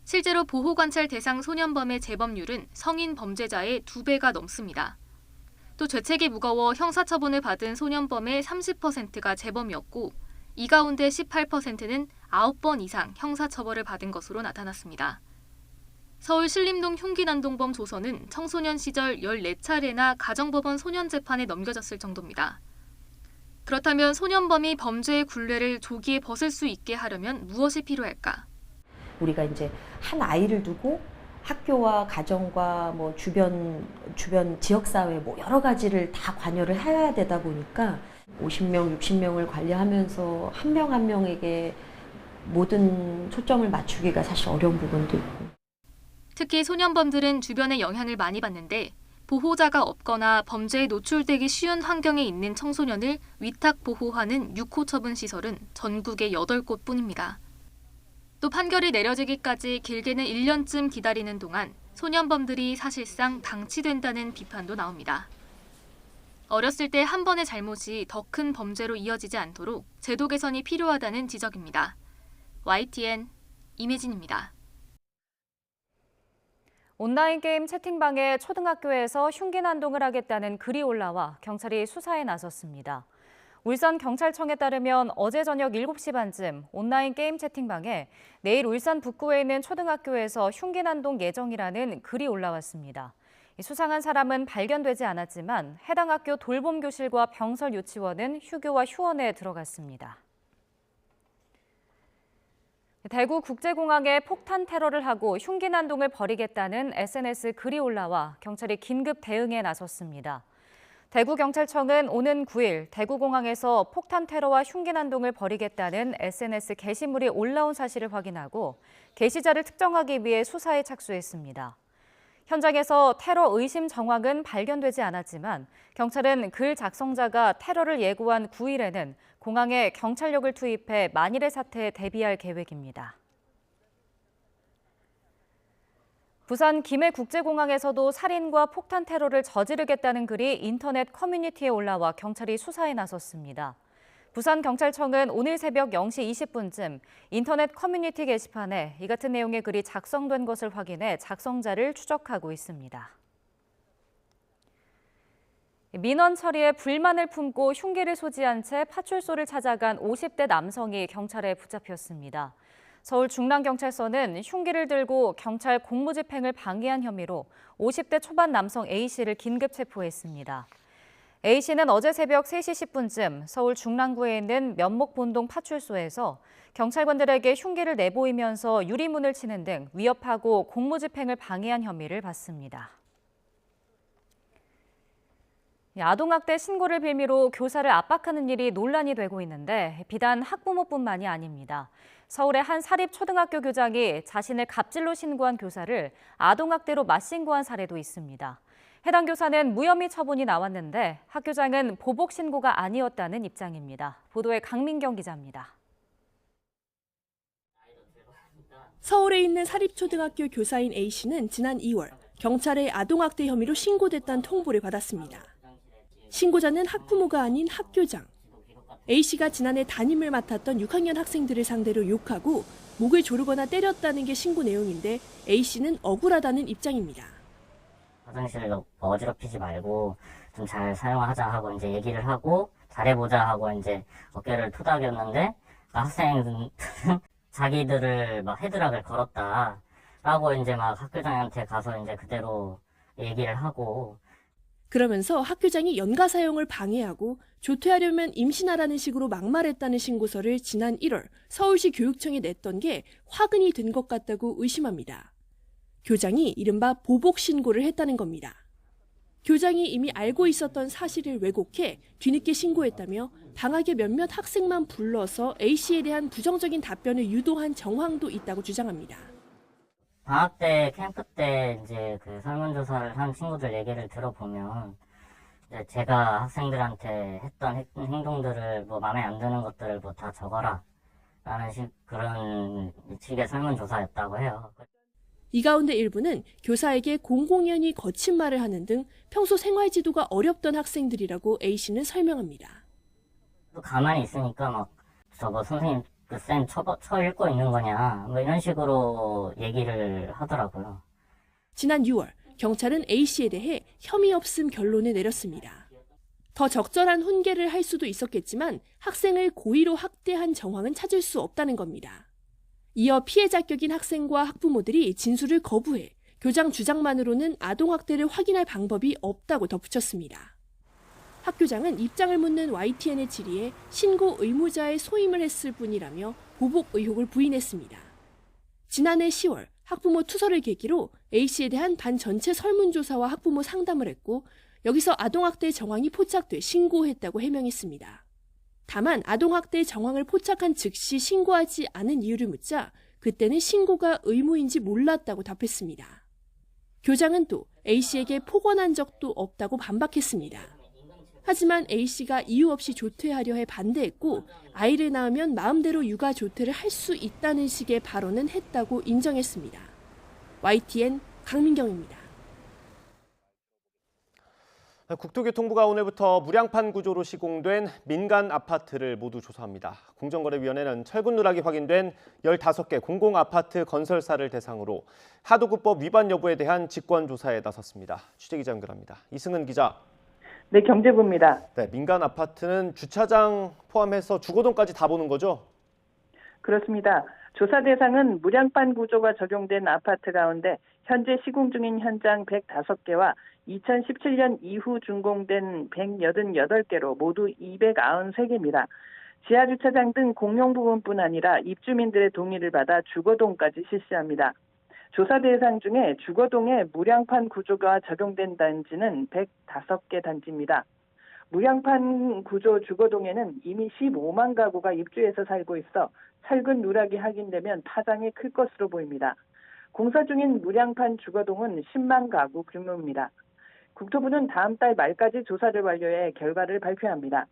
실제로 보호관찰 대상 소년범의 재범률은 성인 범죄자의 2배가 넘습니다. 또 죄책이 무거워 형사처분을 받은 소년범의 30%가 재범이었고 이 가운데 18%는 9번 이상 형사처벌을 받은 것으로 나타났습니다. 서울 신림동 흉기난동범 조선은 청소년 시절 14차례나 가정법원 소년재판에 넘겨졌을 정도입니다. 그렇다면 소년범이 범죄의 굴레를 조기에 벗을 수 있게 하려면 무엇이 필요할까? 우리가 이제 한 아이를 두고 학교와 가정과 뭐 주변 지역사회 뭐 여러 가지를 다 관여를 해야 되다 보니까 50명, 60명을 관리하면서 한 명 한 명에게 모든 초점을 맞추기가 사실 어려운 부분도 있고. 특히 소년범들은 주변의 영향을 많이 받는데 보호자가 없거나 범죄에 노출되기 쉬운 환경에 있는 청소년을 위탁 보호하는 6호 처분 시설은 전국에 8곳 뿐입니다. 또 판결이 내려지기까지 길게는 1년쯤 기다리는 동안 소년범들이 사실상 방치된다는 비판도 나옵니다. 어렸을 때 한 번의 잘못이 더 큰 범죄로 이어지지 않도록 제도 개선이 필요하다는 지적입니다. YTN 임혜진입니다. 온라인 게임 채팅방에 초등학교에서 흉기 난동을 하겠다는 글이 올라와 경찰이 수사에 나섰습니다. 울산경찰청에 따르면 어제 저녁 7시 반쯤 온라인 게임 채팅방에 내일 울산 북구에 있는 초등학교에서 흉기 난동 예정이라는 글이 올라왔습니다. 수상한 사람은 발견되지 않았지만 해당 학교 돌봄교실과 병설 유치원은 휴교와 휴원에 들어갔습니다. 대구국제공항에 폭탄 테러를 하고 흉기 난동을 벌이겠다는 SNS 글이 올라와 경찰이 긴급 대응에 나섰습니다. 대구경찰청은 오는 9일 대구공항에서 폭탄 테러와 흉기 난동을 벌이겠다는 SNS 게시물이 올라온 사실을 확인하고 게시자를 특정하기 위해 수사에 착수했습니다. 현장에서 테러 의심 정황은 발견되지 않았지만 경찰은 글 작성자가 테러를 예고한 9일에는 공항에 경찰력을 투입해 만일의 사태에 대비할 계획입니다. 부산 김해국제공항에서도 살인과 폭탄 테러를 저지르겠다는 글이 인터넷 커뮤니티에 올라와 경찰이 수사에 나섰습니다. 부산경찰청은 오늘 새벽 0시 20분쯤 인터넷 커뮤니티 게시판에 이 같은 내용의 글이 작성된 것을 확인해 작성자를 추적하고 있습니다. 민원 처리에 불만을 품고 흉기를 소지한 채 파출소를 찾아간 50대 남성이 경찰에 붙잡혔습니다. 서울 중랑경찰서는 흉기를 들고 경찰 공무집행을 방해한 혐의로 50대 초반 남성 A씨를 긴급 체포했습니다. A씨는 어제 새벽 3시 10분쯤 서울 중랑구에 있는 면목본동 파출소에서 경찰관들에게 흉기를 내보이면서 유리문을 치는 등 위협하고 공무집행을 방해한 혐의를 받습니다. 아동학대 신고를 빌미로 교사를 압박하는 일이 논란이 되고 있는데 비단 학부모뿐만이 아닙니다. 서울의 한 사립초등학교 교장이 자신을 갑질로 신고한 교사를 아동학대로 맞신고한 사례도 있습니다. 해당 교사는 무혐의 처분이 나왔는데 학교장은 보복 신고가 아니었다는 입장입니다. 보도에 강민경 기자입니다. 서울에 있는 사립초등학교 교사인 A씨는 지난 2월 경찰에 아동학대 혐의로 신고됐다는 통보를 받았습니다. 신고자는 학부모가 아닌 학교장. A씨가 지난해 담임을 맡았던 6학년 학생들을 상대로 욕하고 목을 조르거나 때렸다는 게 신고 내용인데 A씨는 억울하다는 입장입니다. 화장실을 어지럽히지 말고 좀 잘 사용하자 하고 이제 얘기를 하고 잘해보자 하고 이제 어깨를 토닥였는데 학생들은 자기들을 막 헤드락을 걸었다라고 이제 막 학교장한테 가서 이제 그대로 얘기를 하고 그러면서 학교장이 연가 사용을 방해하고 조퇴하려면 임신하라는 식으로 막말했다는 신고서를 지난 1월 서울시 교육청에 냈던 게 화근이 된 것 같다고 의심합니다. 교장이 이른바 보복 신고를 했다는 겁니다. 교장이 이미 알고 있었던 사실을 왜곡해 뒤늦게 신고했다며 방학에 몇몇 학생만 불러서 A씨에 대한 부정적인 답변을 유도한 정황도 있다고 주장합니다. 방학 때 캠프 때 이제 그 설문조사를 한 친구들 얘기를 들어보면 이제 제가 학생들한테 했던 행동들을 뭐 마음에 안 드는 것들을 뭐 다 적어라 라는 그런 식의 설문조사였다고 해요. 이 가운데 일부는 교사에게 공공연히 거친 말을 하는 등 평소 생활 지도가 어렵던 학생들이라고 A씨는 설명합니다. 또 가만히 있으니까 막 저거 선생님 그 쌤 쳐 읽고 있는 거냐 뭐 이런 식으로 얘기를 하더라고요. 지난 6월 경찰은 A씨에 대해 혐의 없음 결론을 내렸습니다. 더 적절한 훈계를 할 수도 있었겠지만 학생을 고의로 학대한 정황은 찾을 수 없다는 겁니다. 이어 피해자 격인 학생과 학부모들이 진술을 거부해 교장 주장만으로는 아동학대를 확인할 방법이 없다고 덧붙였습니다. 학교장은 입장을 묻는 YTN의 질의에 신고 의무자의 소임을 했을 뿐이라며 보복 의혹을 부인했습니다. 지난해 10월 학부모 투서를 계기로 A씨에 대한 반 전체 설문조사와 학부모 상담을 했고 여기서 아동학대 정황이 포착돼 신고했다고 해명했습니다. 다만 아동학대 정황을 포착한 즉시 신고하지 않은 이유를 묻자 그때는 신고가 의무인지 몰랐다고 답했습니다. 교장은 또 A씨에게 폭언한 적도 없다고 반박했습니다. 하지만 A씨가 이유 없이 조퇴하려 해 반대했고 아이를 낳으면 마음대로 육아 조퇴를 할 수 있다는 식의 발언은 했다고 인정했습니다. YTN 강민경입니다. 국토교통부가 오늘부터 무량판 구조로 시공된 민간 아파트를 모두 조사합니다. 공정거래위원회는 철근 누락이 확인된 15개 공공아파트 건설사를 대상으로 하도급법 위반 여부에 대한 직권조사에 나섰습니다. 취재기자 연결합니다. 이승은 기자. 네, 경제부입니다. 네, 민간 아파트는 주차장 포함해서 주거동까지 다 보는 거죠? 그렇습니다. 조사 대상은 무량판 구조가 적용된 아파트 가운데 현재 시공 중인 현장 105개와 2017년 이후 준공된 188개로 모두 293개입니다. 지하주차장 등 공용 부분뿐 아니라 입주민들의 동의를 받아 주거동까지 실시합니다. 조사 대상 중에 주거동에 무량판 구조가 적용된 단지는 105개 단지입니다. 무량판 구조 주거동에는 이미 15만 가구가 입주해서 살고 있어 철근 누락이 확인되면 파장이 클 것으로 보입니다. 공사 중인 무량판 주거동은 10만 가구 규모입니다. 국토부는 다음 달 말까지 조사를 완료해 결과를 발표합니다.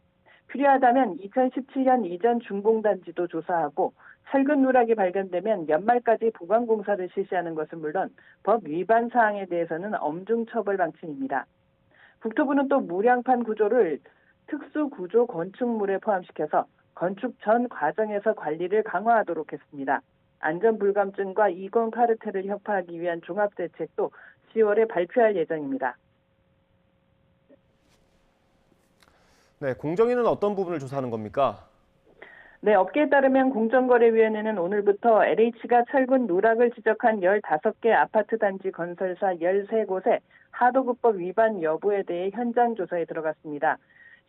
필요하다면 2017년 이전 준공단지도 조사하고 철근 누락이 발견되면 연말까지 보강 공사를 실시하는 것은 물론 법 위반 사항에 대해서는 엄중 처벌 방침입니다. 국토부는 또 무량판 구조를 특수구조 건축물에 포함시켜서 건축 전 과정에서 관리를 강화하도록 했습니다. 안전불감증과 이권 카르텔을 혁파하기 위한 종합대책도 10월에 발표할 예정입니다. 네, 공정위는 어떤 부분을 조사하는 겁니까? 네, 업계에 따르면 공정거래위원회는 오늘부터 LH가 철근 누락을 지적한 15개 아파트 단지 건설사 13곳의 하도급법 위반 여부에 대해 현장 조사에 들어갔습니다.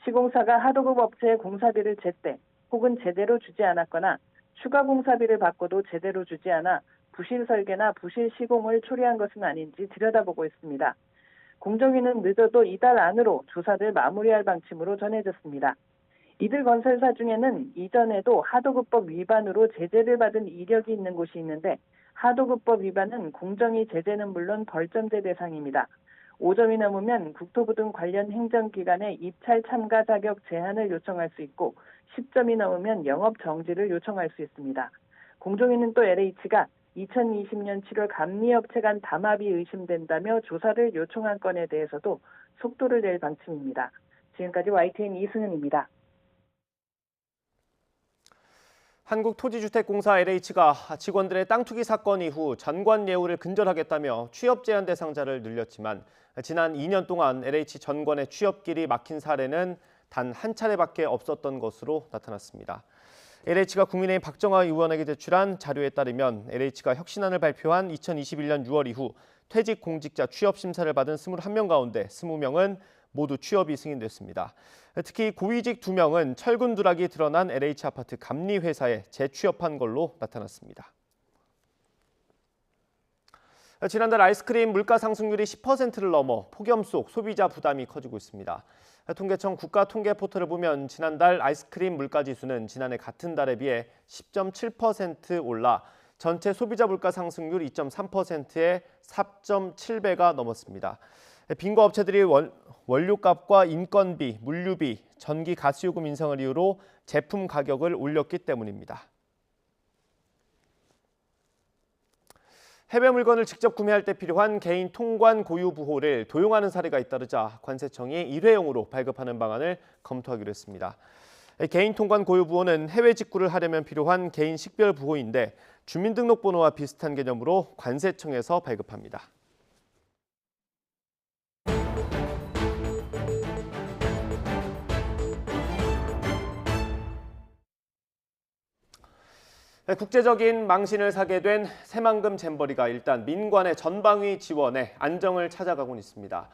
시공사가 하도급 업체에 공사비를 제때 혹은 제대로 주지 않았거나 추가 공사비를 받고도 제대로 주지 않아 부실 설계나 부실 시공을 초래한 것은 아닌지 들여다보고 있습니다. 공정위는 늦어도 이달 안으로 조사를 마무리할 방침으로 전해졌습니다. 이들 건설사 중에는 이전에도 하도급법 위반으로 제재를 받은 이력이 있는 곳이 있는데 하도급법 위반은 공정위 제재는 물론 벌점제 대상입니다. 5점이 넘으면 국토부 등 관련 행정기관에 입찰 참가 자격 제한을 요청할 수 있고 10점이 넘으면 영업 정지를 요청할 수 있습니다. 공정위는 또 LH가 2020년 7월 감리업체 간 담합이 의심된다며 조사를 요청한 건에 대해서도 속도를 낼 방침입니다. 지금까지 YTN 이승은입니다. 한국토지주택공사 LH가 직원들의 땅 투기 사건 이후 전관 예우를 근절하겠다며 취업 제한 대상자를 늘렸지만 지난 2년 동안 LH 전관의 취업길이 막힌 사례는 단 한 차례밖에 없었던 것으로 나타났습니다. LH가 국민의힘 박정아 의원에게 제출한 자료에 따르면 LH가 혁신안을 발표한 2021년 6월 이후 퇴직 공직자 취업 심사를 받은 21명 가운데 20명은 모두 취업이 승인됐습니다. 특히 고위직 2명은 철근 누락이 드러난 LH 아파트 감리 회사에 재취업한 걸로 나타났습니다. 지난달 아이스크림 물가 상승률이 10%를 넘어 폭염 속 소비자 부담이 커지고 있습니다. 통계청 국가통계 포털을 보면 지난달 아이스크림 물가 지수는 지난해 같은 달에 비해 10.7% 올라 전체 소비자 물가 상승률 2.3%의 4.7배가 넘었습니다. 빙고 업체들이 원료값과 인건비, 물류비, 전기, 가스요금 인상을 이유로 제품 가격을 올렸기 때문입니다. 해외 물건을 직접 구매할 때 필요한 개인 통관 고유 부호를 도용하는 사례가 잇따르자 관세청이 일회용으로 발급하는 방안을 검토하기로 했습니다. 개인 통관 고유 부호는 해외 직구를 하려면 필요한 개인 식별 부호인데 주민등록번호와 비슷한 개념으로 관세청에서 발급합니다. 국제적인 망신을 사게 된 새만금 잼버리가 일단 민관의 전방위 지원에 안정을 찾아가고 있습니다.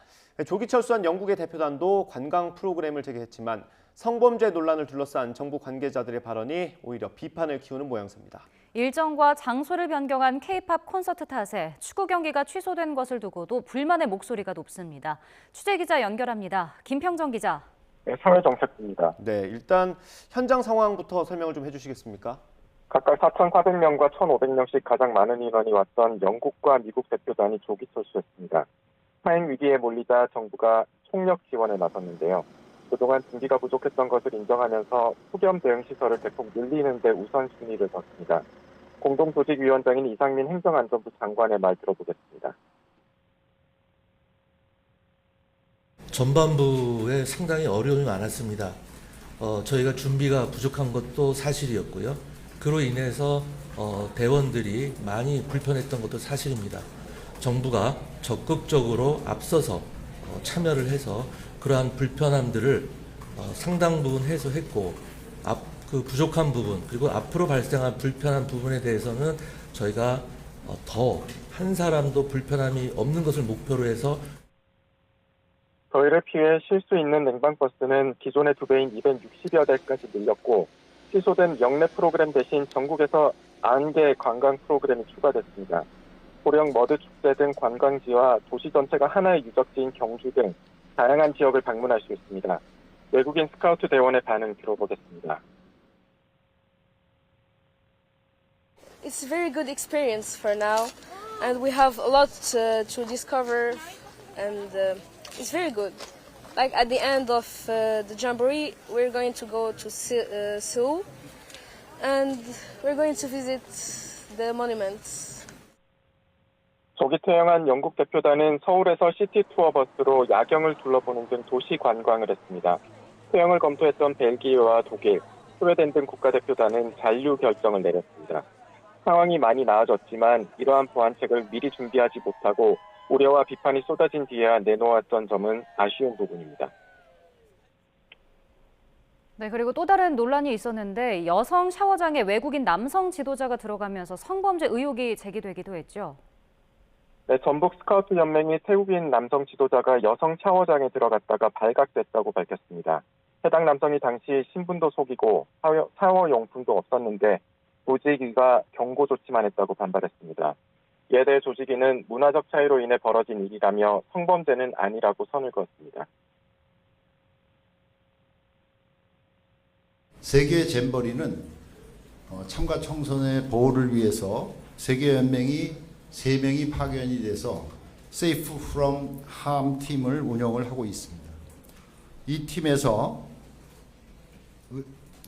조기 철수한 영국의 대표단도 관광 프로그램을 재개했지만 성범죄 논란을 둘러싼 정부 관계자들의 발언이 오히려 비판을 키우는 모양새입니다. 일정과 장소를 변경한 K-팝 콘서트 탓에 축구 경기가 취소된 것을 두고도 불만의 목소리가 높습니다. 취재기자 연결합니다. 김평정 기자. 네, 사회정책부입니다. 네, 일단 현장 상황부터 설명을 좀 해주시겠습니까? 각각 4,400명과 1,500명씩 가장 많은 인원이 왔던 영국과 미국 대표단이 조기 철수했습니다. 파행 위기에 몰리자 정부가 총력 지원에 나섰는데요. 그동안 준비가 부족했던 것을 인정하면서 폭염 대응 시설을 대폭 늘리는 데 우선순위를 뒀습니다. 공동조직위원장인 이상민 행정안전부 장관의 말 들어보겠습니다. 전반부에 상당히 어려움이 많았습니다. 저희가 준비가 부족한 것도 사실이었고요. 그로 인해서 대원들이 많이 불편했던 것도 사실입니다. 정부가 적극적으로 앞서서 참여를 해서 그러한 불편함들을 상당 부분 해소했고 그 부족한 부분 그리고 앞으로 발생한 불편한 부분에 대해서는 저희가 더 한 사람도 불편함이 없는 것을 목표로 해서 더위를 피해 쉴 수 있는 냉방버스는 기존의 2배인 260여 대까지 늘렸고 취소된 영내 프로그램 대신 전국에서 90개 관광 프로그램이 추가됐습니다. 고령 머드 축제 등 관광지와 도시 전체가 하나의 유적지인 경주 등 다양한 지역을 방문할 수 있습니다. 외국인 스카우트 대원의 반응 들어보겠습니다. It's a very good experience for now, and we have a lot to discover, and it's very good. Like at the end of the Jamboree, we're going to go to Seoul, and we're going to visit the monuments. 조기 퇴영한 영국 대표단은 서울에서 시티 투어 버스로 야경을 둘러보는 등 도시 관광을 했습니다. 퇴영을 검토했던 벨기에와 독일, 스웨덴 등 국가대표단은 잔류 결정을 내렸습니다. 상황이 많이 나아졌지만 이러한 보완책을 미리 준비하지 못하고 우려와 비판이 쏟아진 뒤에야 내놓았던 점은 아쉬운 부분입니다. 네, 그리고 또 다른 논란이 있었는데 여성 샤워장에 외국인 남성 지도자가 들어가면서 성범죄 의혹이 제기되기도 했죠. 네, 전북 스카우트 연맹이 태국인 남성 지도자가 여성 샤워장에 들어갔다가 발각됐다고 밝혔습니다. 해당 남성이 당시 신분도 속이고 샤워용품도 없었는데 조직위가 경고 조치만 했다고 반발했습니다. 이에 대해 조직위는 문화적 차이로 인해 벌어진 일이라며 성범죄는 아니라고 선을 그었습니다. 세계 잼버리는 참가 청소년의 보호를 위해서 세계연맹이 3명이 파견이 돼서 Safe from Harm 팀을 운영을 하고 있습니다. 이 팀에서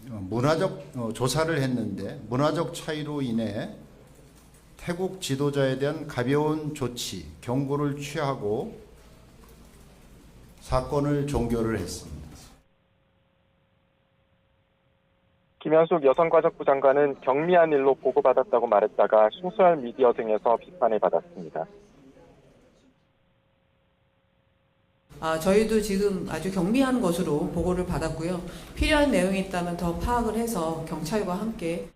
문화적 조사를 했는데 문화적 차이로 인해 태국 지도자에 대한 가벼운 조치, 경고를 취하고 사건을 종결을 했습니다. 김현숙 여성가족부 장관은 경미한 일로 보고받았다고 말했다가 소셜미디어 등에서 비판을 받았습니다. 저희도 지금 아주 경미한 것으로 보고를 받았고요. 필요한 내용이 있다면 더 파악을 해서 경찰과 함께.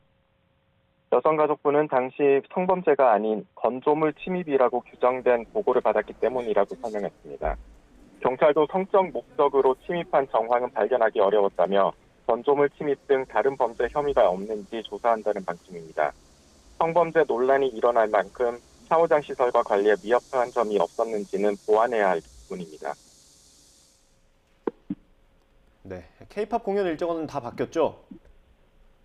여성가족부는 당시 성범죄가 아닌 건조물 침입이라고 규정된 보고를 받았기 때문이라고 설명했습니다. 경찰도 성적 목적으로 침입한 정황은 발견하기 어려웠다며 건조물 침입 등 다른 범죄 혐의가 없는지 조사한다는 방침입니다. 성범죄 논란이 일어날 만큼 샤워장 시설과 관리에 미흡한 점이 없었는지는 보완해야 할 부분입니다. 네, K-팝 공연 일정은 다 바뀌었죠?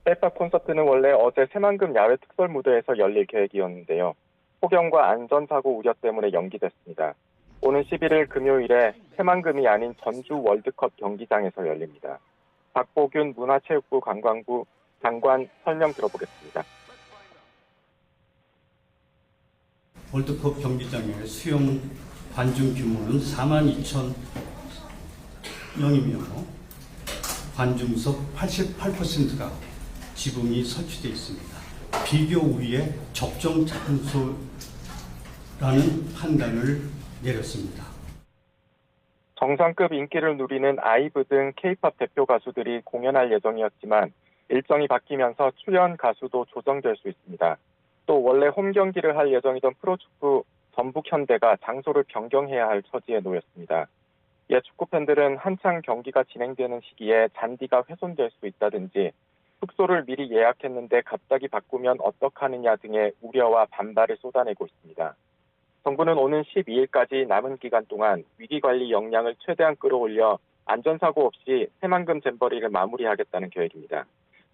K-팝 콘서트는 원래 어제 새만금 야외 특설 무대에서 열릴 계획이었는데요. 폭염과 안전사고 우려 때문에 연기됐습니다. 오는 11일 금요일에 새만금이 아닌 전주 월드컵 경기장에서 열립니다. 박보균 문화체육부 관광부 장관 설명 들어보겠습니다. 월드컵 경기장의 수용 관중 규모는 42,000명이며 관중석 88%가 지붕이 설치되어 있습니다. 비교 후에 적정 장소라는 판단을 내렸습니다. 정상급 인기를 누리는 아이브 등 K-팝 대표 가수들이 공연할 예정이었지만 일정이 바뀌면서 출연 가수도 조정될 수 있습니다. 또 원래 홈 경기를 할 예정이던 프로축구 전북현대가 장소를 변경해야 할 처지에 놓였습니다. 이에 축구 팬들은 한창 경기가 진행되는 시기에 잔디가 훼손될 수 있다든지 숙소를 미리 예약했는데 갑자기 바꾸면 어떡하느냐 등의 우려와 반발을 쏟아내고 있습니다. 정부는 오는 12일까지 남은 기간 동안 위기관리 역량을 최대한 끌어올려 안전사고 없이 새만금 잼버리를 마무리하겠다는 계획입니다.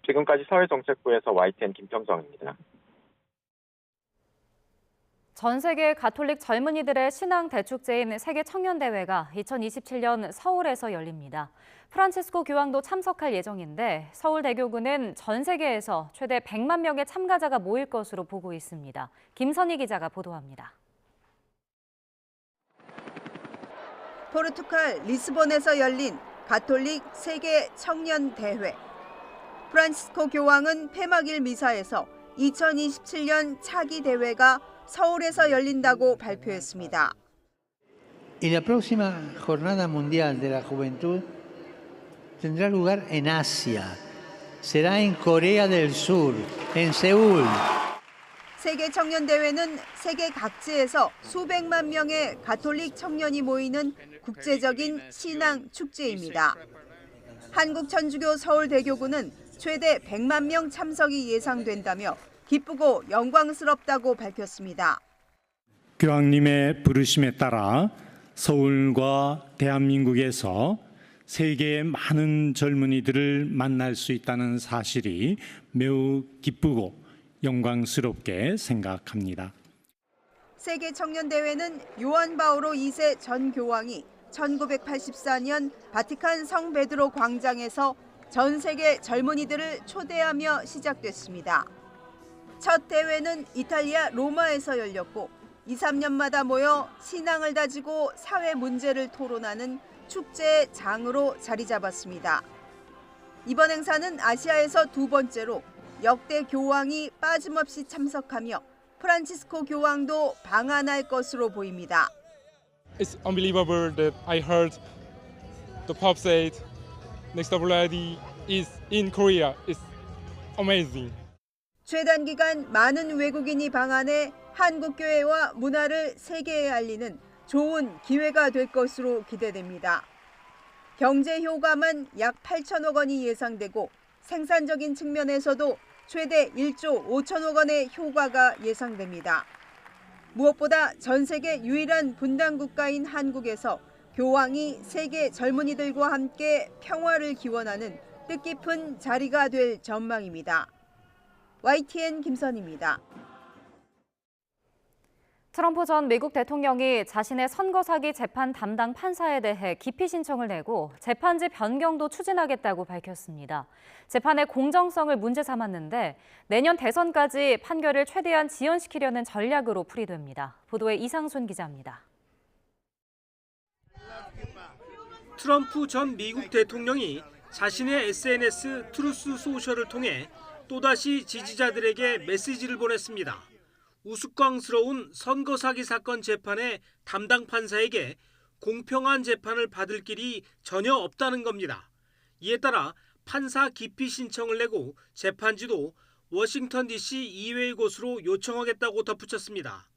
지금까지 사회정책부에서 YTN 김평정입니다. 전 세계 가톨릭 젊은이들의 신앙 대축제인 세계 청년대회가 2027년 서울에서 열립니다. 프란치스코 교황도 참석할 예정인데 서울대교구는 전 세계에서 최대 100만 명의 참가자가 모일 것으로 보고 있습니다. 김선희 기자가 보도합니다. 포르투갈 리스본에서 열린 가톨릭 세계 청년 대회. 프란치스코 교황은 폐막일 미사에서 2027년 차기 대회가 서울에서 열린다고 발표했습니다. Y la próxima Jornada Mundial de la Juventud tendrá lugar en Asia. Será en Corea del Sur, en Seúl. 세계 청년 대회는 세계 각지에서 수백만 명의 가톨릭 청년이 모이는 국제적인 신앙 축제입니다. 한국천주교 서울대교구는 최대 100만 명 참석이 예상된다며 기쁘고 영광스럽다고 밝혔습니다. 교황님의 부르심에 따라 서울과 대한민국에서 세계의 많은 젊은이들을 만날 수 있다는 사실이 매우 기쁘고 영광스럽게 생각합니다. 세계 청년 대회는 요한 바오로 2세 전 교황이 1984년 바티칸 성 베드로 광장에서 전 세계 젊은이들을 초대하며 시작됐습니다. 첫 대회는 이탈리아 로마에서 열렸고 2, 3년마다 모여 신앙을 다지고 사회 문제를 토론하는 축제의 장으로 자리 잡았습니다. 이번 행사는 아시아에서 두 번째로 역대 교황이 빠짐없이 참석하며 프란치스코 교황도 방한할 것으로 보입니다. It's unbelievable that I heard the Pope said next WRD is in Korea. It's amazing. 최단 기간 많은 외국인이 방한해 한국 교회와 문화를 세계에 알리는 좋은 기회가 될 것으로 기대됩니다. 경제 효과만 약 8천억 원이 예상되고 생산적인 측면에서도 최대 1조 5천억 원의 효과가 예상됩니다. 무엇보다 전 세계 유일한 분단 국가인 한국에서 교황이 세계 젊은이들과 함께 평화를 기원하는 뜻깊은 자리가 될 전망입니다. YTN 김선희입니다. 트럼프 전 미국 대통령이 자신의 선거 사기 재판 담당 판사에 대해 기피 신청을 내고 재판지 변경도 추진하겠다고 밝혔습니다. 재판의 공정성을 문제 삼았는데 내년 대선까지 판결을 최대한 지연시키려는 전략으로 풀이됩니다. 보도에 이상순 기자입니다. 트럼프 전 미국 대통령이 자신의 SNS 트루스 소셜을 통해 또다시 지지자들에게 메시지를 보냈습니다. 우스꽝스러운 선거 사기 사건 재판의 담당 판사에게 공평한 재판을 받을 길이 전혀 없다는 겁니다. 이에 따라 판사 기피 신청을 내고 재판지도 워싱턴 DC 이외의 곳으로 요청하겠다고 덧붙였습니다.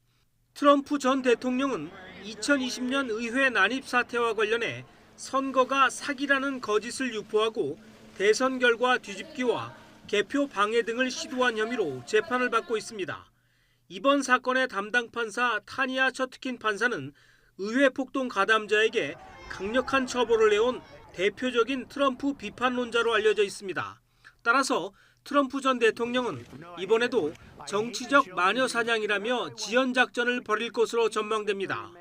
트럼프 전 대통령은 2020년 의회 난입 사태와 관련해 선거가 사기라는 거짓을 유포하고 대선 결과 뒤집기와 개표 방해 등을 시도한 혐의로 재판을 받고 있습니다. 이번 사건의 담당 판사 타니아 처트킨 판사는 의회 폭동 가담자에게 강력한 처벌을 내온 대표적인 트럼프 비판론자로 알려져 있습니다. 따라서 트럼프 전 대통령은 이번에도 정치적 마녀 사냥이라며 지연 작전을 벌일 것으로 전망됩니다.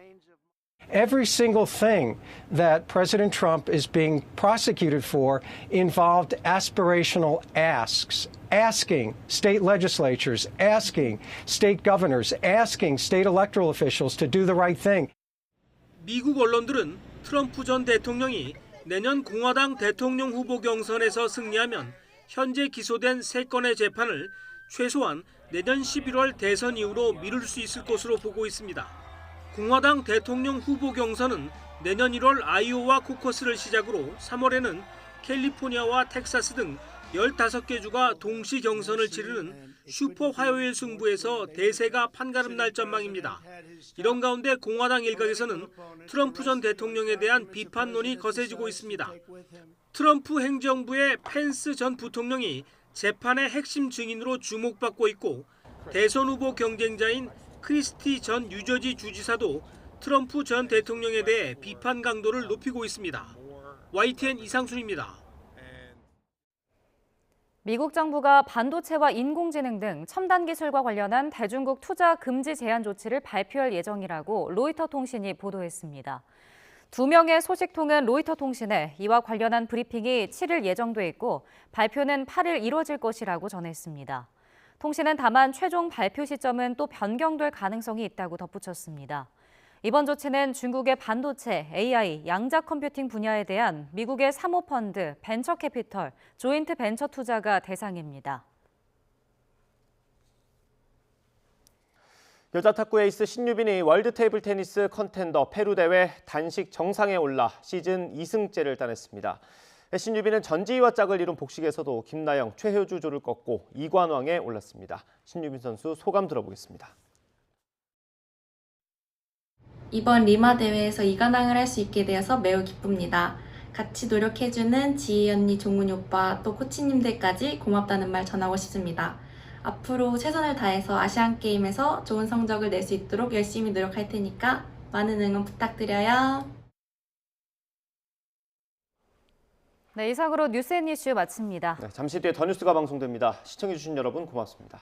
Every single thing that President Trump is being prosecuted for involved aspirational asks, asking state legislatures, asking state governors, asking state electoral officials to do the right thing. 미국 언론들은 트럼프 전 대통령이 내년 공화당 대통령 후보 경선에서 승리하면 현재 기소된 3건의 재판을 최소한 내년 11월 대선 이후로 미룰 수 있을 것으로 보고 있습니다. 공화당 대통령 후보 경선은 내년 1월 아이오와 코커스를 시작으로 3월에는 캘리포니아와 텍사스 등 15개 주가 동시 경선을 치르는 슈퍼 화요일 승부에서 대세가 판가름 날 전망입니다. 이런 가운데 공화당 일각에서는 트럼프 전 대통령에 대한 비판론이 거세지고 있습니다. 트럼프 행정부의 펜스 전 부통령이 재판의 핵심 증인으로 주목받고 있고 대선 후보 경쟁자인 크리스티 전 뉴저지 주지사도 트럼프 전 대통령에 대해 비판 강도를 높이고 있습니다. YTN 이상순입니다. 미국 정부가 반도체와 인공지능 등 첨단 기술과 관련한 대중국 투자 금지 제한 조치를 발표할 예정이라고 로이터 통신이 보도했습니다. 2명의 소식통은 로이터 통신에 이와 관련한 브리핑이 7일 예정돼 있고 발표는 8일 이뤄질 것이라고 전했습니다. 통신은 다만 최종 발표 시점은 또 변경될 가능성이 있다고 덧붙였습니다. 이번 조치는 중국의 반도체, AI, 양자 컴퓨팅 분야에 대한 미국의 사모펀드, 벤처캐피털, 조인트 벤처 투자가 대상입니다. 여자 탁구 에이스 신유빈이 월드 테이블 테니스 컨텐더 페루 대회 단식 정상에 올라 시즌 2승째를 따냈습니다. 신유빈은 전지희와 짝을 이룬 복식에서도 김나영, 최효주 조를 꺾고 2관왕에 올랐습니다. 신유빈 선수 소감 들어보겠습니다. 이번 리마 대회에서 2관왕을 할 수 있게 되어서 매우 기쁩니다. 같이 노력해주는 지희 언니, 종훈이 오빠, 또 코치님들까지 고맙다는 말 전하고 싶습니다. 앞으로 최선을 다해서 아시안게임에서 좋은 성적을 낼 수 있도록 열심히 노력할 테니까 많은 응원 부탁드려요. 네, 이상으로 뉴스앤이슈 마칩니다. 네, 잠시 뒤에 더 뉴스가 방송됩니다. 시청해주신 여러분 고맙습니다.